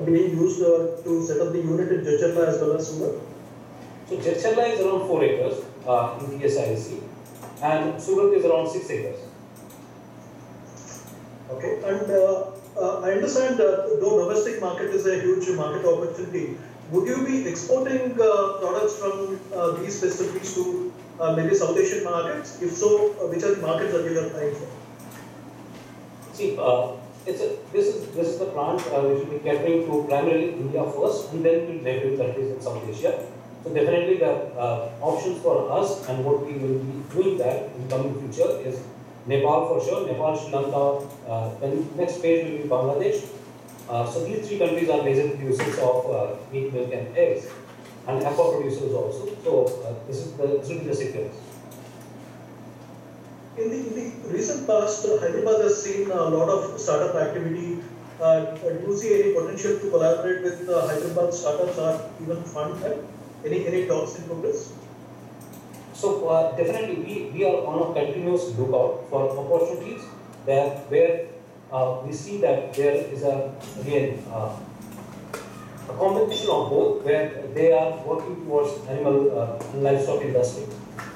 being used to set up the unit in Jadcherla as well as Surat? So Jadcherla is around 4 acres in TSIC, and Surat is around 6 acres. Okay, and I understand that though domestic market is a huge market opportunity, would you be exporting products from these facilities to maybe South Asian markets? If so, which are the markets that you are trying for? See, this is the plant which will be catering to primarily India first, and then to neighboring countries in South Asia. So definitely the options for us and what we will be doing that in coming future is Nepal for sure, Nepal, Sri Lanka, then next phase will be Bangladesh. So these 3 countries are major producers of meat, milk and eggs, and aqua producers also. So this will be the sequence. In the recent past, Hyderabad has seen a lot of startup activity. Do you see any potential to collaborate with Hyderabad startups or even fund them? Any talks in progress? So definitely we are on a continuous lookout for opportunities where we see that there is a combination of both, where they are working towards animal and livestock industry,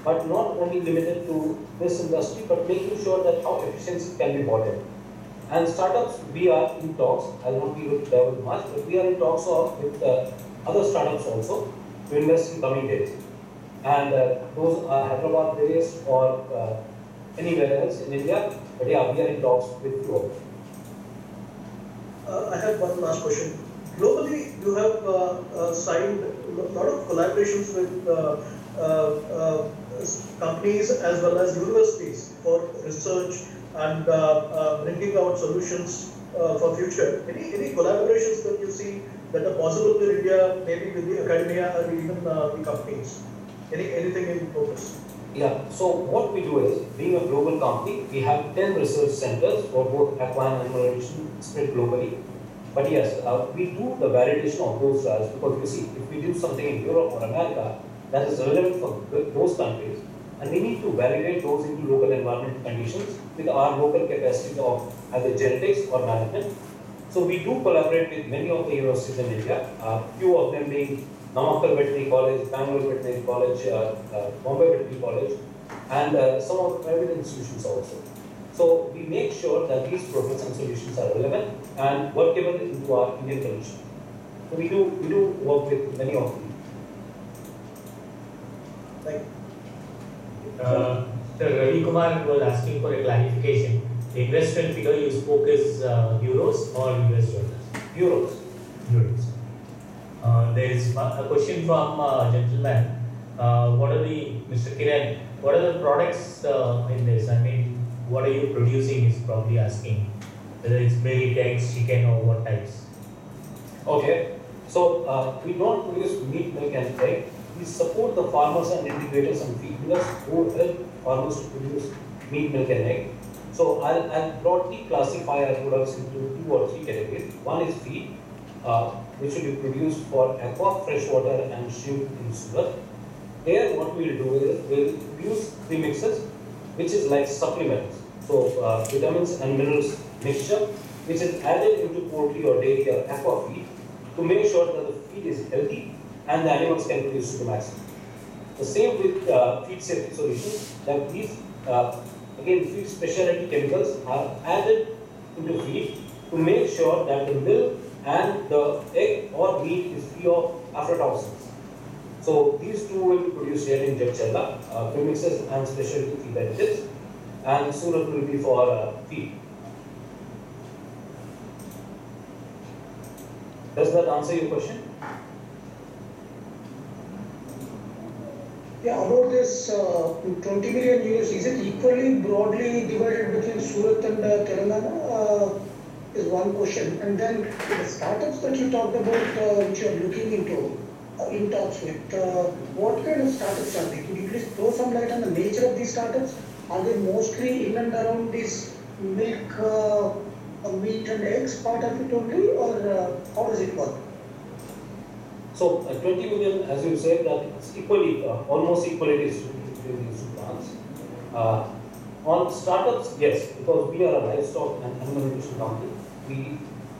but not only limited to this industry, but making sure that how efficiency can be brought in. And startups, we are in talks. I'll not be able to develop much, but we are in talks with other startups also to invest in coming days. And those are Hyderabad based or anywhere else in India. But yeah, we are in talks with few of them. I have one last question. Globally, you have signed a lot of collaborations with companies as well as universities for research and bringing out solutions for future. Any collaborations that you see that are possible in India, maybe with the academia or even the companies? Anything in progress? Yeah, so what we do is, being a global company, we have 10 research centers for both aqua and animal nutrition spread globally. But yes, we do the validation of those trials because you see, if we do something in Europe or America that is relevant for those countries, and we need to validate those into local environment conditions with our local capacities of either genetics or management. So we do collaborate with many of the universities in India, few of them being Namakkal Veterinary College, Bangalore Veterinary College, Bombay Veterinary College, and some of the private institutions also. So we make sure that these products and solutions are relevant and workable into our Indian condition. So we do work with many of them. Thank you. Sir Ravi Kumar was asking for a clarification. The investment figure you spoke is euros or US dollars? Euros. Euros. There is a question from a gentleman. Mr. Kiran, what are the products in this? I mean, what are you producing is probably asking. Whether it's milk, eggs, chicken or what types? Okay. So we don't produce meat, milk and egg. We support the farmers and integrators and feed millers who help farmers to produce meat, milk and egg. So I'll broadly classify our products into 2 or 3 categories. One is feed, which will be produced for aqua, freshwater and shrimp in Surat. Here what we will do is we'll produce premixes, which is like supplements. So vitamins and minerals mixture, which is added into poultry or dairy or aqua feed to make sure that the feed is healthy and the animals can produce to the maximum. The same with feed safety solutions, that these again feed specialty chemicals are added into feed to make sure that the milk and the egg or meat is free of aflatoxins. So these 2 will be produced here in Jadcherla, premixes and specialty feed additives, and Surat will be for feed. Does that answer your question? Yeah, about this 20 million euros, is it equally broadly divided between Surat and Telangana? Is one question. And then the startups that you talked about, which you are looking into, in talks with, what kind of startups are they? Could you please throw some light on the nature of these startups? Are they mostly in and around this milk, meat and eggs part of it only, or how does it work? So 20 million, as you said, that it's equally, almost equally distributed between these 2 plants. On startups, yes, because we are a livestock and animal nutrition company, we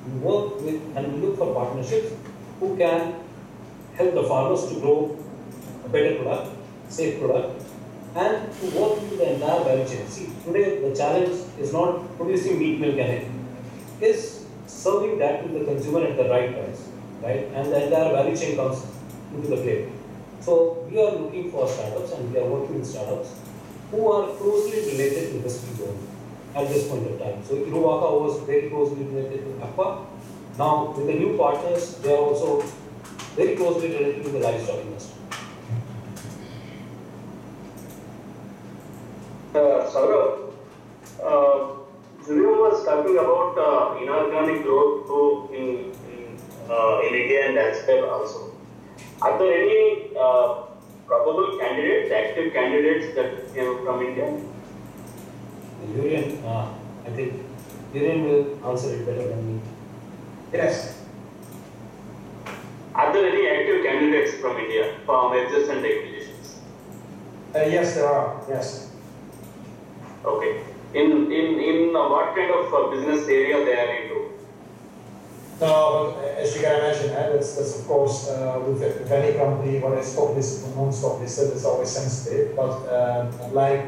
we work with and we look for partnerships who can help the farmers to grow a better product, safe product, and to work through the entire value chain. See, today the challenge is not producing meat, milk, and egg. Is serving that to the consumer at the right price, right? And the entire value chain comes into the play. So we are looking for startups and we are working with startups who are closely related to this field at this point of time. So Iruwaka was very closely related to Aqua. Now with the new partners, they are also very closely related to the livestock industry. Saurabh, Julio was talking about inorganic growth too in India and elsewhere also. Are there any probable candidates, active candidates that came from India? Urian, I think Urian will answer it better than me. Yes. Are there any active candidates from India for mergers and acquisitions? Yes, there are. Yes. Okay. In what kind of business area they are into? No, but as you can imagine, that's of course with any company, whether it's stock listed or non-stock listed, it's always sensitive. But like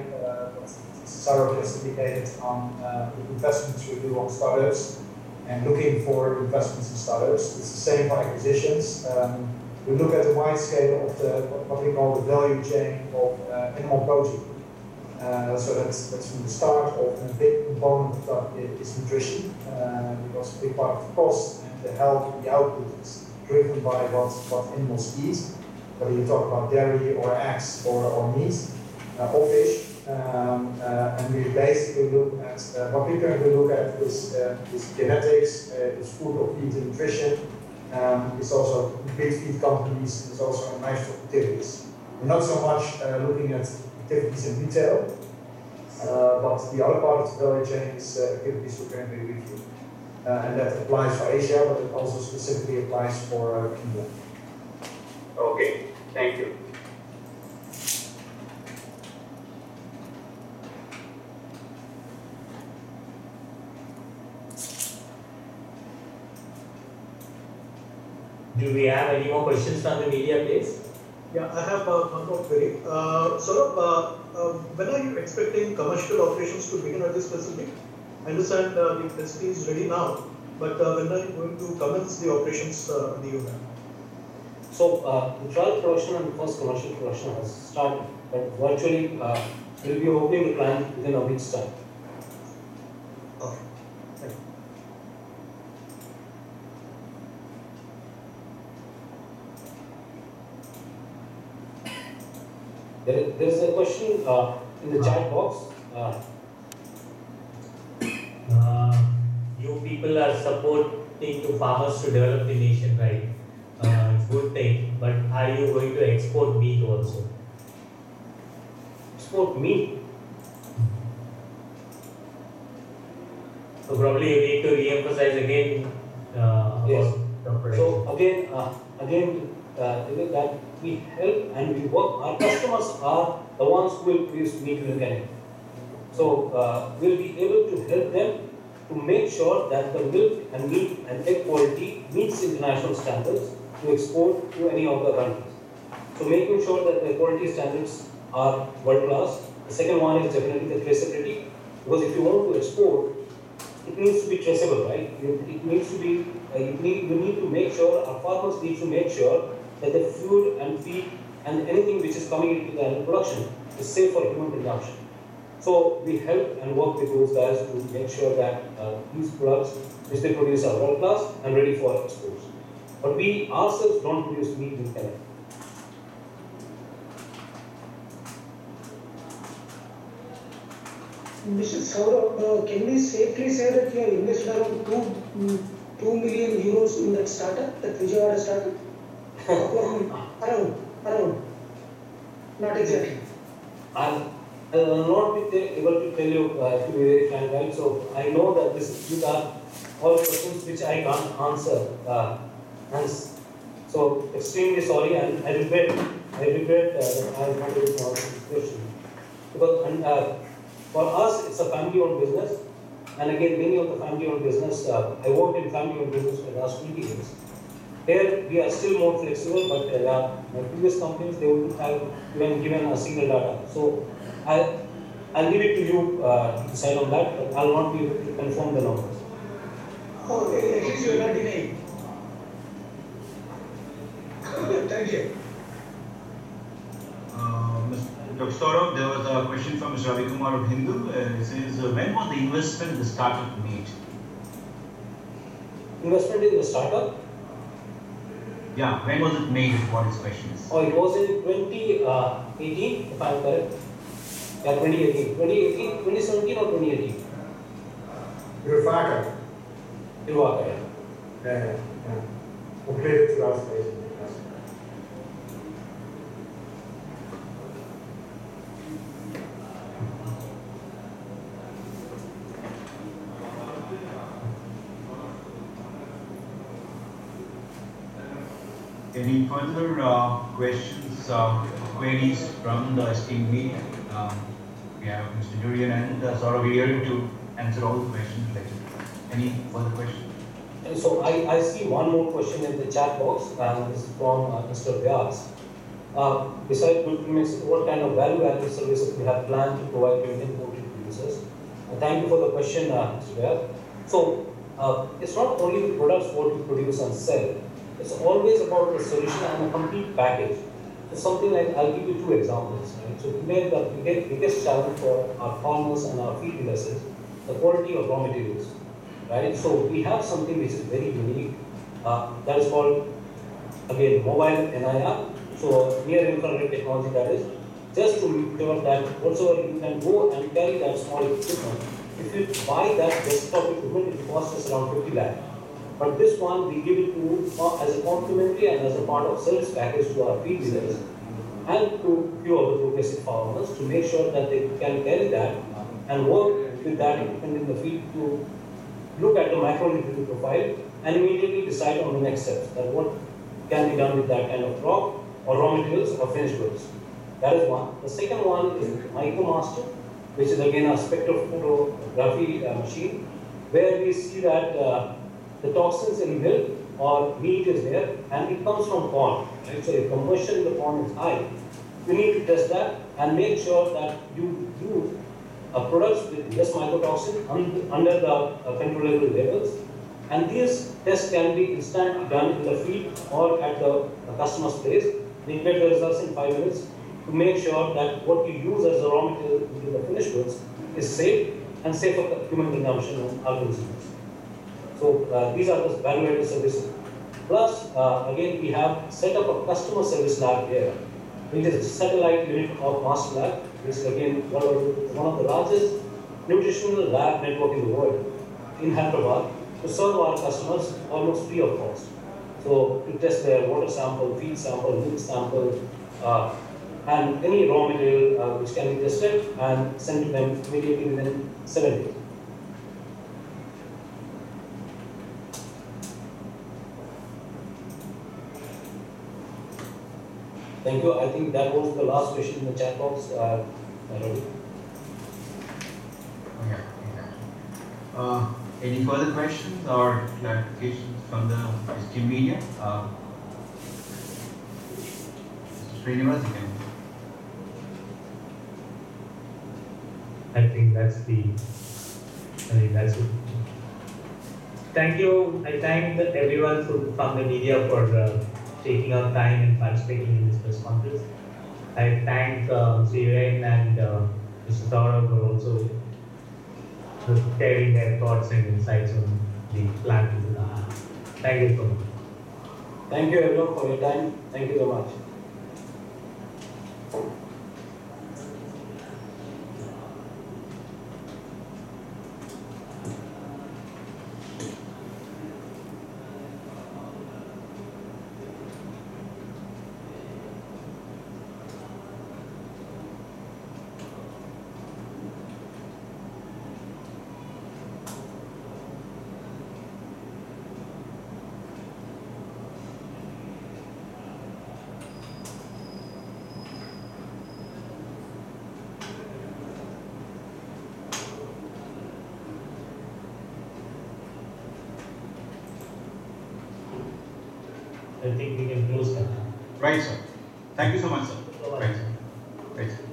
what Saurabh just indicated on the investments we do on startups and looking for investments in startups, it's the same for acquisitions. We look at the wide scale of what we call the value chain of animal protein. So that's from the start of a big component of that is nutrition, because a big part of the cost and the health and the output is driven by what animals eat, whether you talk about dairy or eggs or meat or fish. And we basically look at what we currently look at is genetics, is food or feed and nutrition, it's also big feed companies, it's also livestock activities. We're not so much looking at activities in retail, but the other part of the value chain is activities we're currently reviewing. And that applies for Asia, but it also specifically applies for India. Okay, thank you. Do we have any more questions from the media, please? Yeah, I have one more query. Saurabh, when are you expecting commercial operations to begin at this facility? I understand the facility is ready now, but when are you going to commence the operations in the unit? So the trial production and the first commercial production has started, but virtually we'll be opening the plant within a week's time. Okay. Thank you. There is a question in the chat box. You people are supporting to farmers to develop the nation, right? It's a good thing, but are you going to export meat also? Export meat. So probably you need to re-emphasize again Yes. about the production. So again, that we help and we work. Our customers are the ones who will produce meat and egg. So we'll be able to help them to make sure that the milk and meat and egg quality meets international standards to export to any of the countries. So making sure that the quality standards are world class. The second one is definitely the traceability, because if you want to export, it needs to be traceable, right? It needs to be. You need to make sure, our farmers need to make sure that the food and feed and anything which is coming into the animal production is safe for human consumption. So we help and work with those guys to make sure that these products which they produce are world class and ready for exports. But we ourselves don't produce meat in Canada. Mr. Saurabh, can we safely say that you have invested around 2 million euros in that startup, that Vijayawada startup? around. Not exactly. I will not be able to tell you to be very frank, right? So I know that these are all questions which I can't answer. And so extremely sorry, and I regret that I am not able to answer this question. Because for us, it's a family-owned business. And again, many of the family-owned business, I worked in family-owned business for the last 20 years. Here, we are still more flexible, but my previous companies, they wouldn't have even given a single data. So, I'll leave it to you to decide on that, but I'll not be able to confirm the numbers. Oh, at least you are not denying. Thank you. Dr. Saurabh, there was a question from Mr. Ravi Kumar of Hindu. It says, when was the investment in the startup made? Investment in the startup? Yeah, when was it made is what his question is. Oh, it was in 2018, if I'm correct. Yeah, 2018. 2017 or 2018? Irvaka. Irvaka, yeah. Yeah. Completed last phase. Any further questions, queries from the esteemed media? We have Mr. Durian and Saurabh here to answer all the questions related. Any further questions? And so I see one more question in the chat box, and this is from Mr. Vyas. Besides good premix, what kind of value-added services we have planned to provide to Indian poultry producers? Thank you for the question, Mr. Vyas. So it's not only the products what we produce and sell. It's always about the solution and a complete package. So something like, I'll give you two examples. Right? So today the biggest challenge for our farmers and our feed dealers is the quality of raw materials. Right? So we have something which is very unique. That is called, again, mobile NIR. So near infrared technology, that is, just to make sure that whatsoever you can go and carry that small equipment. If you buy that desktop equipment, it costs us around 50 lakh. But this one, we give it to as a complimentary and as a part of service package to our feed dealers and to few of the progressive farmers to make sure that they can carry that and work with that equipment in the field to look at the micronutrient profile and immediately decide on the next steps, that what can be done with that kind of crop or raw materials or finished goods. That is one. The second one is MicroMaster, which is again a spectrophotometry machine, where we see that the toxins in milk or meat is there, and it comes from corn. Right? So if conversion in the corn is high, you need to test that and make sure that you use products with less mycotoxin under the controllable levels. And these tests can be instantly done in the field or at the customer's place. You get the results in 5 minutes to make sure that what you use as a raw material into the finished goods is safe and safe for human consumption and our consumers. So these are the value-added services. Plus, again, we have set up a customer service lab here, which is a satellite unit of Master Lab, which is again one of the largest nutritional lab network in the world in Hyderabad to serve our customers almost free of cost. So to test their water sample, feed sample, milk sample, and any raw material which can be tested and sent to them immediately within 7 days. Thank you. I think that was the last question in the chat box. Any further questions or clarifications from the esteemed media? Mr. Srinivas, you can. I think that's it. Thank you. I thank everyone from the media for taking our time and participating in this press conference. I thank Srivain and Mr. Saurabh for also sharing their thoughts and insights on the plant. Thank you so much. Thank you everyone for your time. Thank you so much. I think we can close that. Right, sir. Thank you so much, sir. So much. Right, sir. Right, sir.